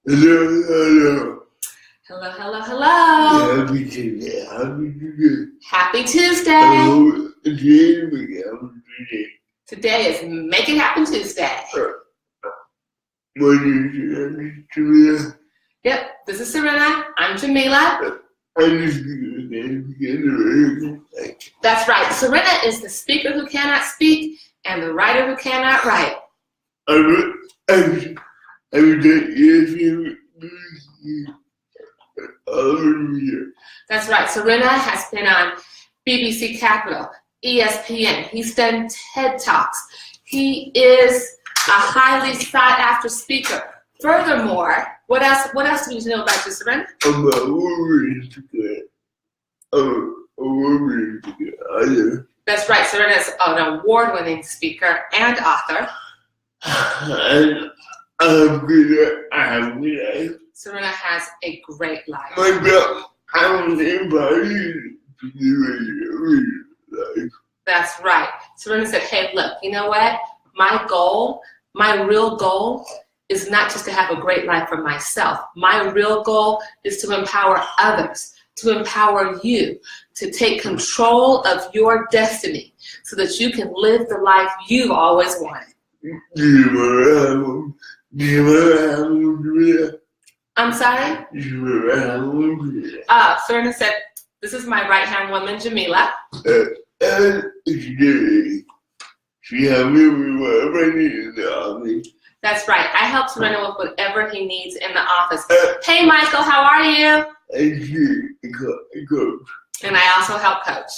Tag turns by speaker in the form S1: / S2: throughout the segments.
S1: Hello, hello.
S2: Hello, hello, hello.
S1: Happy Tuesday. Happy Tuesday.
S2: Happy Tuesday.
S1: Hello. Today we have today.
S2: Today is Make It Happen Tuesday.
S1: My name is Jamila.
S2: Yep, this is Serena. I'm Jamila.
S1: I'm the speaker who can't speak.
S2: That's right. Serena is the speaker who cannot speak and the writer who cannot write.
S1: I'm
S2: That's right. Serena has been on BBC Capital, ESPN. He's done TED Talks. He is a highly sought after speaker. Furthermore, what else do you know about you, Serena?
S1: I'm a woman speaker. I'm a woman speaker.
S2: That's right. Serena is an award-winning speaker and author.
S1: And I'm good. I'm good.
S2: Serena has a great life.
S1: My brother, I'm invited to do it.
S2: That's right. Serena said, hey, look, you know what? My real goal is not just to have a great life for myself. My real goal is to empower others, to empower you, to take control of your destiny so that you can live the life you've always wanted. I'm sorry? Serena said, this is my right-hand woman, Jamila.
S1: She helped me with whatever I needed in the office.
S2: That's right. I help Serena with whatever he needs in the office. Hey, Michael, how are you? And I also help coach.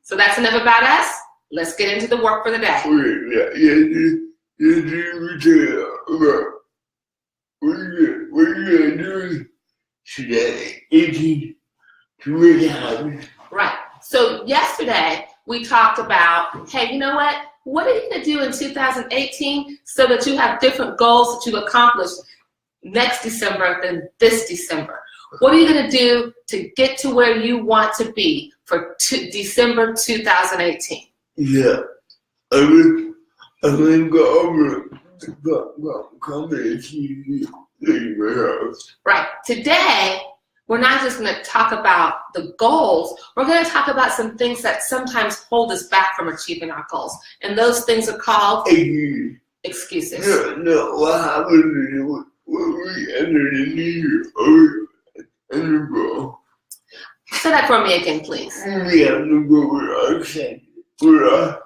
S2: So that's enough about us. Let's get into the work for the day.
S1: What are you going to do today? 18 to make it happen.
S2: Right. So yesterday we talked about, hey, you know what? What are you going to do in 2018 so that you have different goals that you accomplish next December than this December? What are you going to do to get to where you want to be for December 2018?
S1: Yeah, I'm going to go over comedy TV.
S2: Right. Today, we're not just going to talk about the goals. We're going to talk about some things that sometimes hold us back from achieving our goals. And those things are called excuses.
S1: No, what happened when we entered the new year?
S2: Say that for me again, please.
S1: We have to go with our excited. We're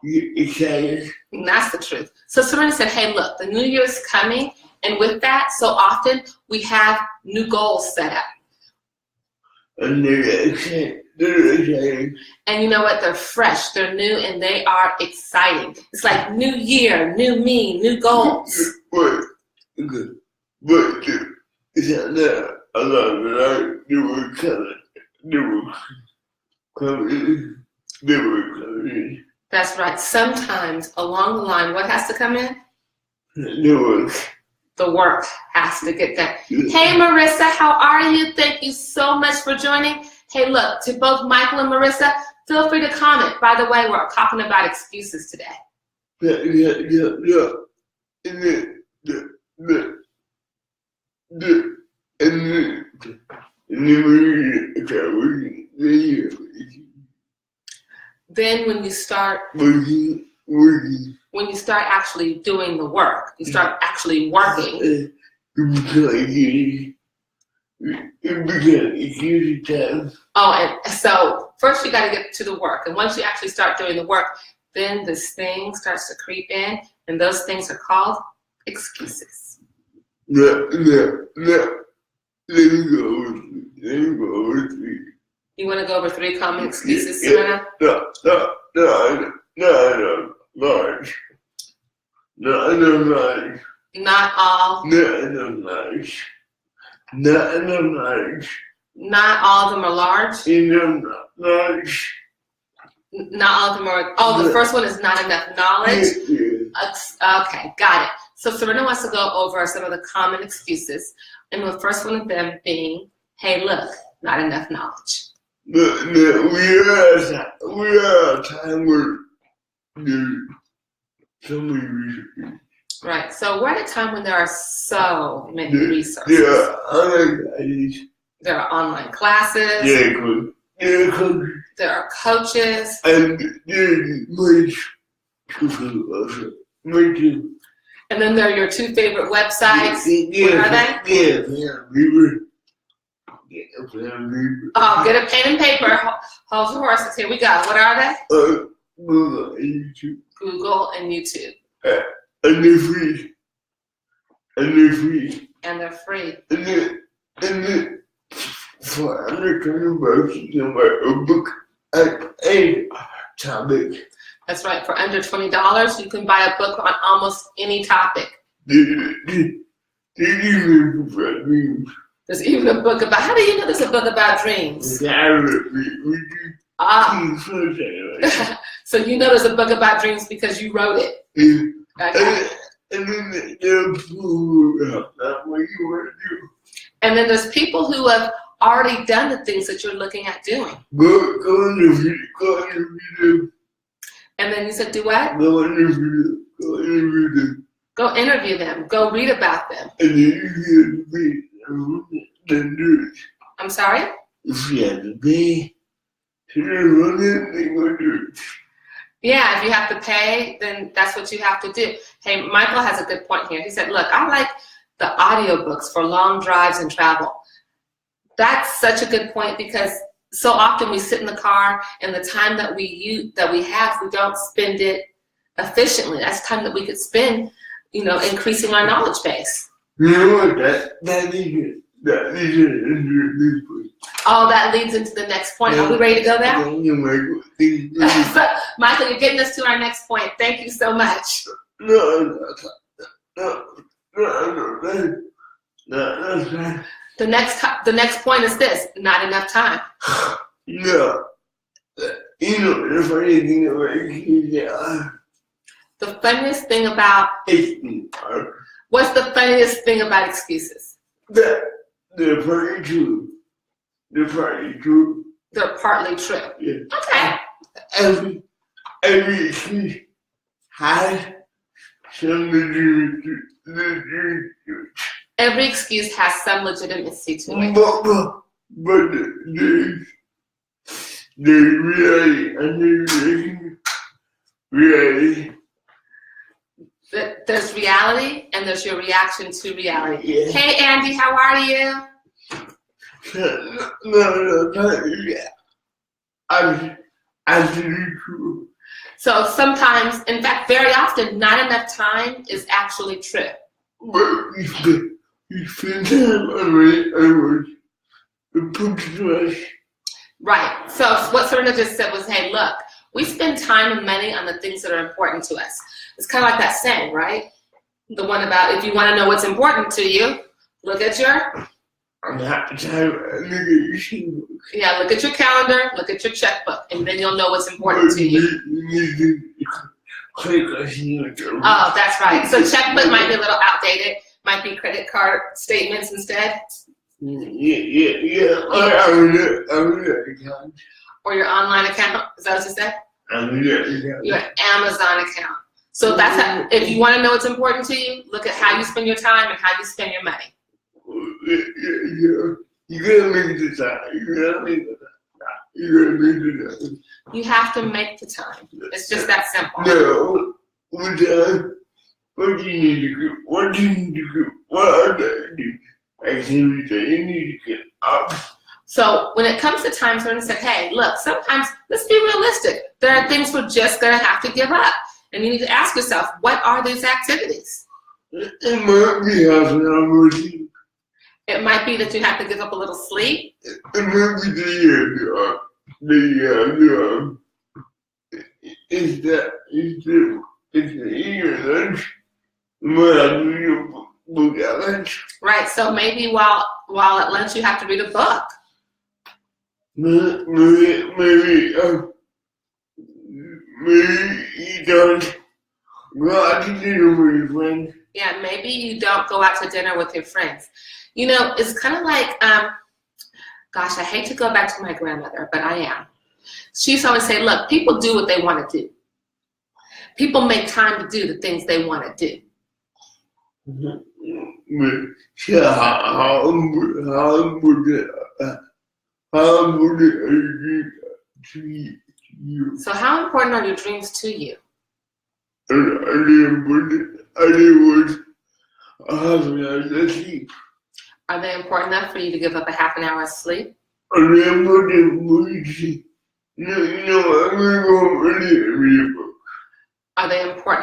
S1: excited.
S2: And that's the truth. So Serena said, hey, look, the new year is coming. And with that, so often we have new goals set up.
S1: And they're exciting.
S2: And you know what? They're fresh, they're new, and they are exciting. It's like new year, new me, new goals.
S1: But it's not a lot of that. They were coming.
S2: That's right. Sometimes along the line, what has to come in? The work has to get done. Hey, Marissa, how are you? Thank you so much for joining. Hey, look, to both Michael and Marissa, feel free to comment. By the way, we're talking about excuses today. Then when you start actually doing the work, you start actually working. Oh, and so first you got to get to the work. And once you actually start doing the work, then this thing starts to creep in, and those things are called excuses.
S1: Let me go over three.
S2: You want to go over 3 common excuses, Serena?
S1: No, large. Not enough large.
S2: Not all.
S1: Not enough large. Not enough large.
S2: Not all of them are large.
S1: Enough large.
S2: Not all of them are. Oh, the first one is not enough knowledge. Okay, got it. So Serena wants to go over some of the common excuses, and the first one of them being, hey, look, not enough knowledge.
S1: We are at a time where there's so many resources.
S2: Right. So we're at a time when there are so many resources.
S1: There are online classes.
S2: There are online classes. There are coaches.
S1: And there's much also.
S2: And then there are your two favorite websites. What are they? Oh, get a pen and paper. Hold your horses. Here we go. What are they?
S1: Google and YouTube.
S2: Google and YouTube.
S1: And they're free.
S2: And they're free.
S1: And then for under $20, you can buy a book at any topic.
S2: That's right. For under $20, you can buy a book on almost any topic. There's even a book about. How do you know there's a book about dreams? So you know there's a book about dreams because you wrote it. Okay.
S1: And then there's what you want to do.
S2: And then there's people who have already done the things that you're looking at doing.
S1: Go in the video.
S2: And then you said, do what?
S1: Go interview them.
S2: Go interview them. Go read about them.
S1: And then you can do it.
S2: I'm sorry?
S1: If you have to pay to run it, they will do it.
S2: Yeah, if you have to pay, then that's what you have to do. Hey, Michael has a good point here. He said, look, I like the audiobooks for long drives and travel. That's such a good point because so often we sit in the car and the time that we have, we don't spend it efficiently. That's time that we could spend, increasing our knowledge base.
S1: You know what? That leads
S2: Oh, that leads into the next point. Are we ready to go there? Michael, you're getting us to our next point. Thank you so much.
S1: No.
S2: The next point is this: not enough time.
S1: No. The funny thing about
S2: the funniest thing about what's the funniest thing about excuses?
S1: They're partly true.
S2: They're partly true.
S1: Yeah.
S2: Okay.
S1: Every excuse has some legitimacy.
S2: Every excuse has some legitimacy to it.
S1: But there's reality and reality.
S2: There's reality and there's your reaction to reality.
S1: Yeah.
S2: Hey, Andy, how are you?
S1: No, absolutely true.
S2: So sometimes, in fact, very often, not enough time is actually true.
S1: But we spend time on it.
S2: Right. So what Serena just said was, hey, look, we spend time and money on the things that are important to us. It's kind of like that saying, right? The one about if you want to know what's important to you, look at your look at your calendar, look at your checkbook, and then you'll know what's important to you. Oh, that's right. So checkbook might be a little outdated. Might be credit card statements instead.
S1: Yeah.
S2: Or your online account. Is that what you said? Your Amazon account. So that's how, if you want to know what's important to you, look at how you spend your time and how you spend your money.
S1: You gotta make the time.
S2: You have to make the time. It's just that simple.
S1: No. What do you need to do? What are the activities that you need to get up?
S2: So when it comes to time, someone said, hey, look, sometimes let's be realistic. There are things we're just going to have to give up. And you need to ask yourself, what are these activities?
S1: It might be half an hour sleep.
S2: It might be that you have to give up a little sleep.
S1: It might be it's your lunch.
S2: Right, so maybe while at lunch you have to read a book.
S1: Maybe you don't go out to dinner with your friends.
S2: Yeah, maybe you don't go out to dinner with your friends. It's kind of like, gosh, I hate to go back to my grandmother, but I am. She used to always say, look, people do what they want to do. People make time to do the things they want to do.
S1: So how would it to you?
S2: So how important are your dreams to you? Are they important enough for you to give up a half an hour of sleep? Are they important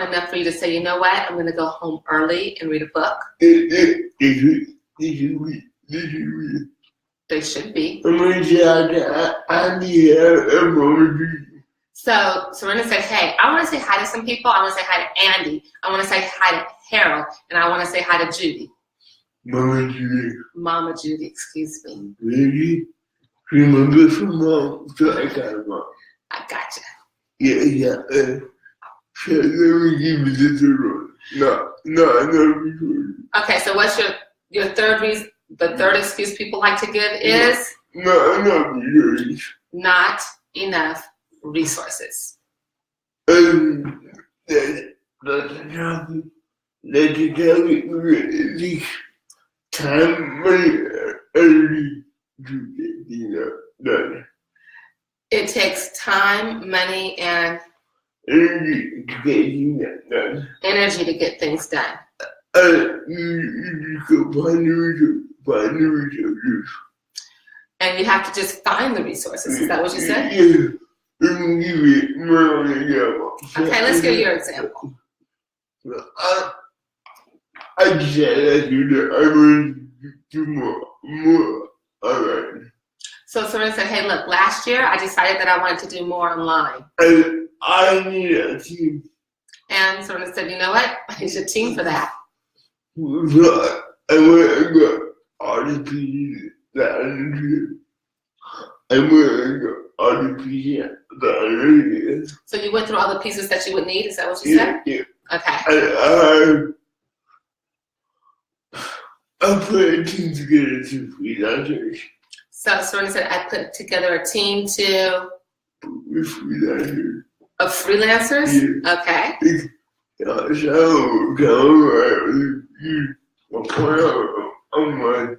S2: enough for you to say, you know what, I'm going to go home early and read a book? They should be. So Serena said, hey, I want to say hi to some people. I want to say hi to Andy. I want to say hi to Harold. And I want to say hi to Judy. Mama Judy, excuse me.
S1: Really? Remember from mom, so I got it wrong.
S2: I gotcha.
S1: Yeah. So let me give you this one. No.
S2: Okay, so what's your third reason? The third excuse people like to give is not enough resources. Time, money, energy to get done. It takes time, money, and
S1: energy to get done.
S2: Energy to get things done.
S1: You find the resources.
S2: And you have to just find the resources. Is that what you said?
S1: Yeah. Let me give you my example.
S2: Okay, let's hear your example.
S1: I decided I want to do more online.
S2: So Serena said, hey, look, last year I decided that I wanted to do more online.
S1: And I need a team.
S2: And Serena said, you know what? I need a team for that.
S1: So I went and got all the pieces that I needed.
S2: So you went through all the pieces that you would need? Is that what you said?
S1: Yeah.
S2: Okay.
S1: I put a team together to freelancers.
S2: So Serena said, I put together a team of freelancers?
S1: Yeah.
S2: Okay.
S1: On my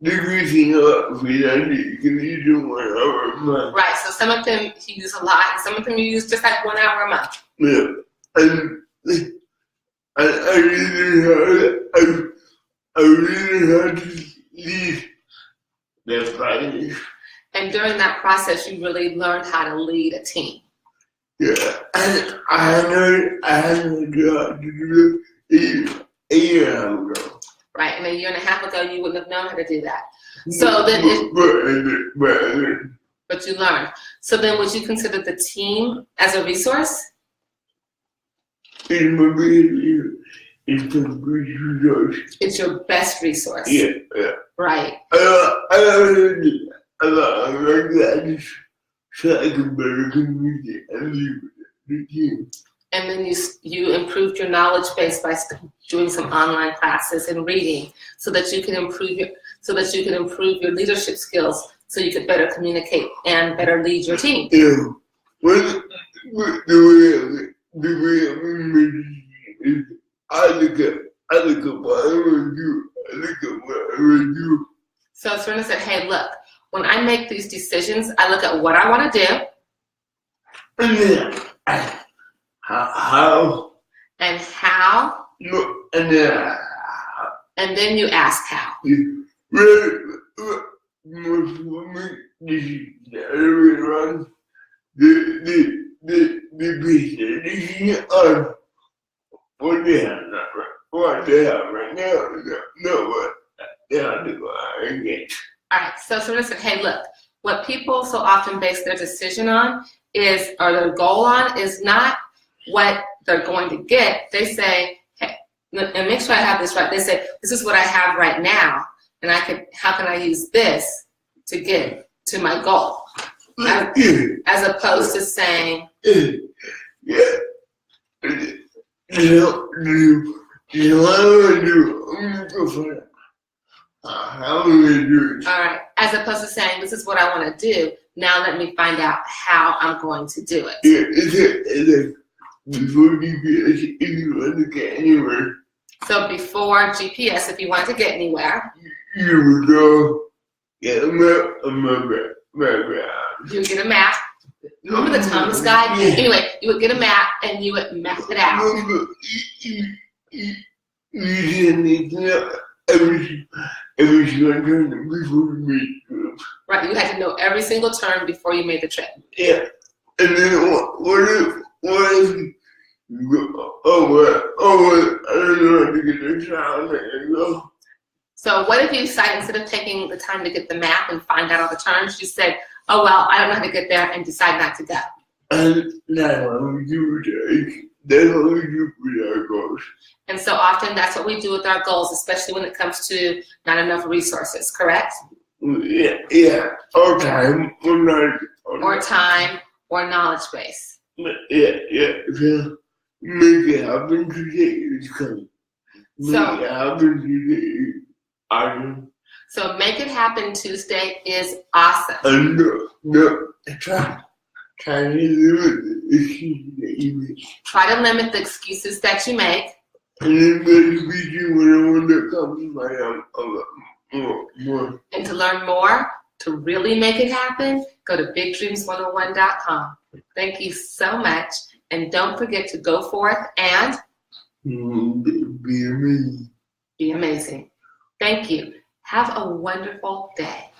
S1: decreasing up freelancing, you can do 1 hour a month.
S2: Right, so some of them you use a lot, and some of them you use just like 1 hour a month.
S1: Yeah. And I really had to lead that process.
S2: And during that process, you really learned how to lead a team.
S1: Yeah, and I had no job to do that a year ago.
S2: Right, and a year and a half ago, you wouldn't have known how to do that. So then, but you learned. So then, would you consider the team as a resource? It's your best resource.
S1: Yeah.
S2: Right.
S1: So I can better communicate and live with the team.
S2: And then you improved your knowledge base by doing some online classes and reading, so that you can improve your leadership skills, so you could better communicate and better lead your team.
S1: Yeah. The way is I look at what I want to do.
S2: So Serena said, hey, look, when I make these decisions, I look at what I want to do.
S1: And then how?
S2: And how?
S1: No,
S2: and then you ask how.
S1: What they have right now, no, what they have to go and get.
S2: All right, so Serena said, hey, look, what people so often base their decision on or their goal on is not what they're going to get. They say, hey, and make sure I have this right. They say, this is what I have right now, and how can I use this to get to my goal? As opposed to saying, all right, as opposed to saying, this is what I want to do, now let me find out how I'm going to do it.
S1: Yeah, it's like before GPS, if you want to get anywhere,
S2: So before GPS, if you wanted to get anywhere,
S1: you would go get a map of my background.
S2: you would get a map. Remember the Thomas guide?
S1: Yeah.
S2: Anyway, you would get a map and you would map it out.
S1: You didn't need to know every single turn before you made the trip.
S2: Right, you had to know every single turn before you made the trip.
S1: Yeah. And then what if you go, I don't know how to get this out and go.
S2: So what if you decided, instead of taking the time to get the map and find out all the turns, you said, oh, well, I don't know how to get there, and decide not to go.
S1: And that's what we do that's what we do with our goals.
S2: And so often that's what we do with our goals, especially when it comes to not enough resources, correct?
S1: Yeah. Or time,
S2: Or time, or knowledge base.
S1: Yeah. So make it happen today is coming. Make it happen today. Awesome.
S2: So Make It Happen Tuesday is awesome.
S1: And no, try to limit the excuses that you make.
S2: Try to limit the excuses that you make.
S1: And then maybe you when I want to come more.
S2: And to learn more, to really make it happen, go to bigdreams101.com. Thank you so much. And don't forget to go forth and
S1: Be amazing.
S2: be amazing. Thank you. Have a wonderful day.